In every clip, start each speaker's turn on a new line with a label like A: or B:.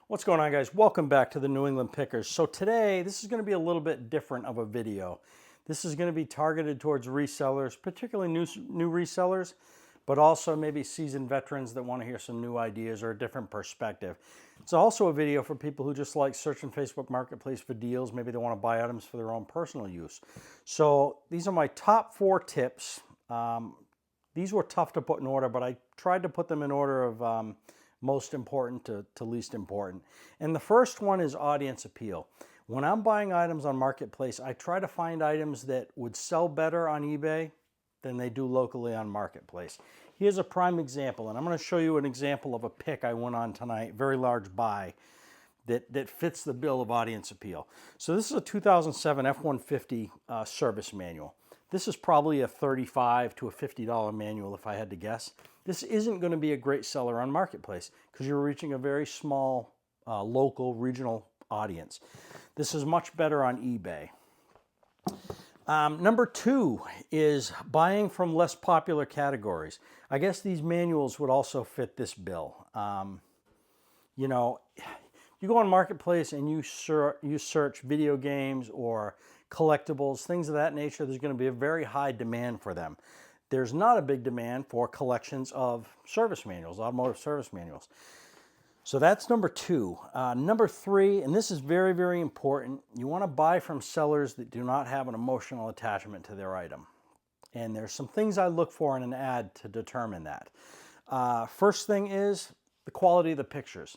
A: What's going on, guys? Welcome back to the New England Pickers. So today, this is going to be a little bit different of a video. This is going to be targeted towards resellers, particularly new resellers, but also maybe seasoned veterans that want to hear some new ideas or a different perspective. It's also a video for people who just like searching Facebook Marketplace for deals. Maybe they want to buy items for their own personal use. So these are my top 4 tips. These were tough to put in order, but I tried to put them in order of most important to least important. And the first one is audience appeal. When I'm buying items on Marketplace, I try to find items that would sell better on eBay than they do locally on Marketplace. Here's a prime example, and I'm going to show you an example of a pick I went on tonight, very large buy, that fits the bill of audience appeal. So this is a 2007 F-150 service manual. This is probably a $35 to a $50 manual if I had to guess. This isn't going to be a great seller on Marketplace because you're reaching a very small local regional audience. This is much better on eBay. Number 2 is buying from less popular categories. I guess these manuals would also fit this bill. You know, you go on Marketplace and you search video games or collectibles, things of that nature, there's going to be a very high demand for them. There's not a big demand for collections of service manuals, automotive service manuals. So that's number 2. Number 3, and this is very, very important, you want to buy from sellers that do not have an emotional attachment to their item. And there's some things I look for in an ad to determine that. First thing is the quality of the pictures.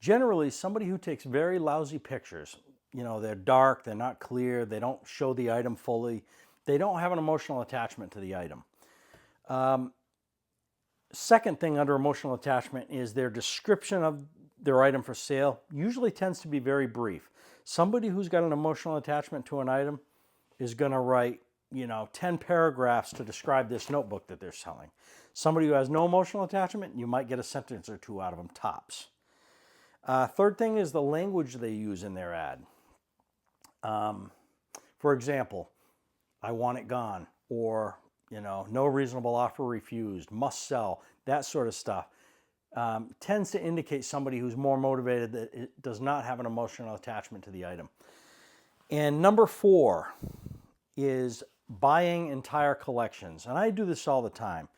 A: Generally, somebody who takes very lousy pictures, you know, they're dark, they're not clear, they don't show the item fully, they don't have an emotional attachment to the item. Second thing under emotional attachment is their description of their item for sale usually tends to be very brief. Somebody who's got an emotional attachment to an item is going to write, 10 paragraphs to describe this notebook that they're selling. Somebody who has no emotional attachment, you might get a sentence or two out of them tops. Third thing is the language they use in their ad. For example, I want it gone, or no reasonable offer refused, must sell, that sort of stuff, tends to indicate somebody who's more motivated that it does not have an emotional attachment to the item. And number 4 is buying entire collections. And I do this all the time.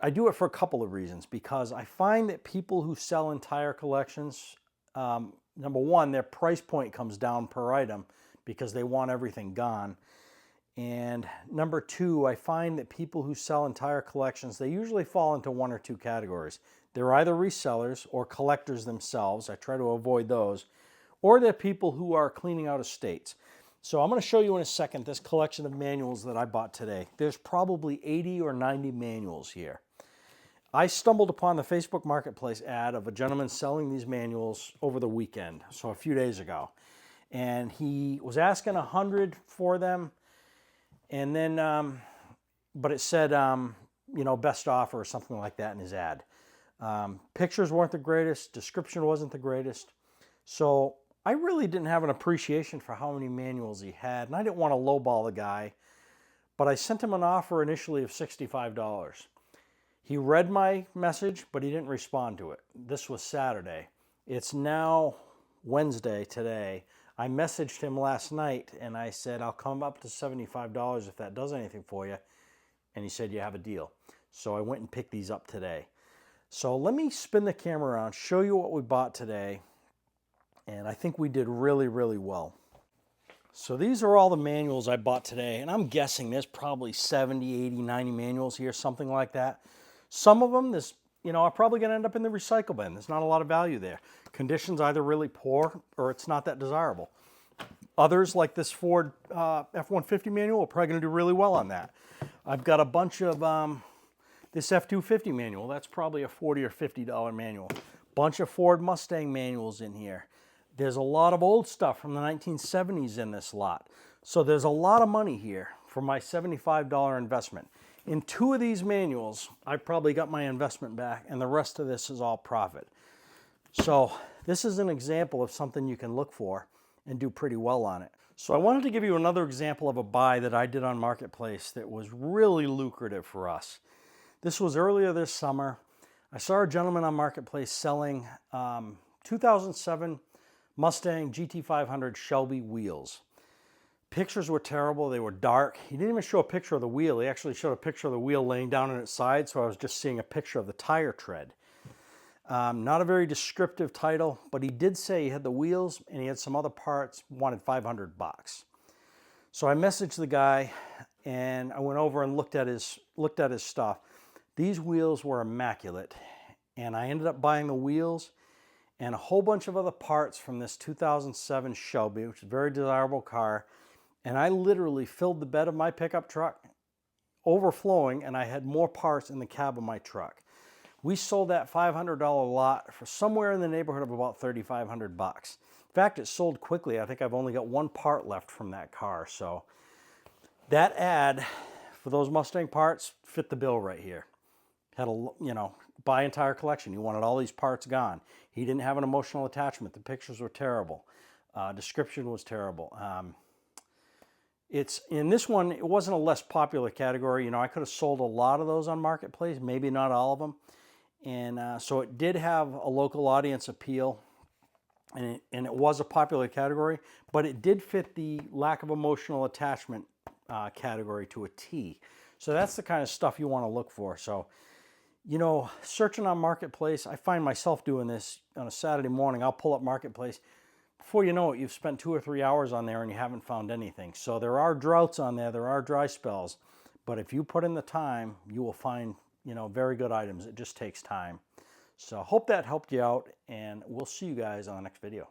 A: I do it for a couple of reasons, because I find that people who sell entire collections, number 1, their price point comes down per item because they want everything gone. And number 2, I find that people who sell entire collections, they usually fall into 1 or 2 categories. They're either resellers or collectors themselves. I try to avoid those. Or they're people who are cleaning out estates. So I'm going to show you in a second this collection of manuals that I bought today. There's probably 80 or 90 manuals here. I stumbled upon the Facebook Marketplace ad of a gentleman selling these manuals over the weekend, so a few days ago. And he was asking $100 for them. And then, but it said, best offer or something like that in his ad. Pictures weren't the greatest. Description wasn't the greatest. So I really didn't have an appreciation for how many manuals he had. And I didn't want to lowball the guy. But I sent him an offer initially of $65. He read my message, but he didn't respond to it. This was Saturday. It's now Wednesday today. I messaged him last night and I said, I'll come up to $75 if that does anything for you. And he said, you have a deal. So I went and picked these up today. So let me spin the camera around, show you what we bought today. And I think we did really, really well. So these are all the manuals I bought today. And I'm guessing there's probably 70, 80, 90 manuals here, something like that. Some of them, are probably going to end up in the recycle bin. There's not a lot of value there. Condition's either really poor or it's not that desirable. Others, like this Ford F-150 manual, are probably going to do really well on that. I've got a bunch of this F-250 manual. That's probably a $40 or $50 manual. Bunch of Ford Mustang manuals in here. There's a lot of old stuff from the 1970s in this lot. So there's a lot of money here for my $75 investment. In 2 of these manuals, I probably got my investment back, and the rest of this is all profit. So this is an example of something you can look for and do pretty well on it. So I wanted to give you another example of a buy that I did on Marketplace that was really lucrative for us. This was earlier this summer. I saw a gentleman on Marketplace selling 2007 Mustang GT500 Shelby wheels. Pictures were terrible. They were dark. He didn't even show a picture of the wheel. He actually showed a picture of the wheel laying down on its side, so I was just seeing a picture of the tire tread. Not a very descriptive title, but he did say he had the wheels and he had some other parts, wanted 500 bucks. So I messaged the guy and I went over and looked at his stuff. These wheels were immaculate, and I ended up buying the wheels and a whole bunch of other parts from this 2007 Shelby, which is a very desirable car. And I literally filled the bed of my pickup truck overflowing, and I had more parts in the cab of my truck. We sold that $500 lot for somewhere in the neighborhood of about 3,500 bucks. In fact, it sold quickly. I think I've only got one part left from that car. So that ad for those Mustang parts fit the bill right here. Had a, buy entire collection. He wanted all these parts gone. He didn't have an emotional attachment. The pictures were terrible. Description was terrible. It's in this one, it wasn't a less popular category. I could have sold a lot of those on Marketplace, maybe not all of them. And so it did have a local audience appeal, and it was a popular category, but it did fit the lack of emotional attachment category to a T. So that's the kind of stuff you want to look for. So, searching on Marketplace, I find myself doing this on a Saturday morning. I'll pull up Marketplace. Before you know it, you've spent 2 or 3 hours on there and you haven't found anything. So there are droughts on there, there are dry spells, but if you put in the time, you will find, very good items. It just takes time. So hope that helped you out, and we'll see you guys on the next video.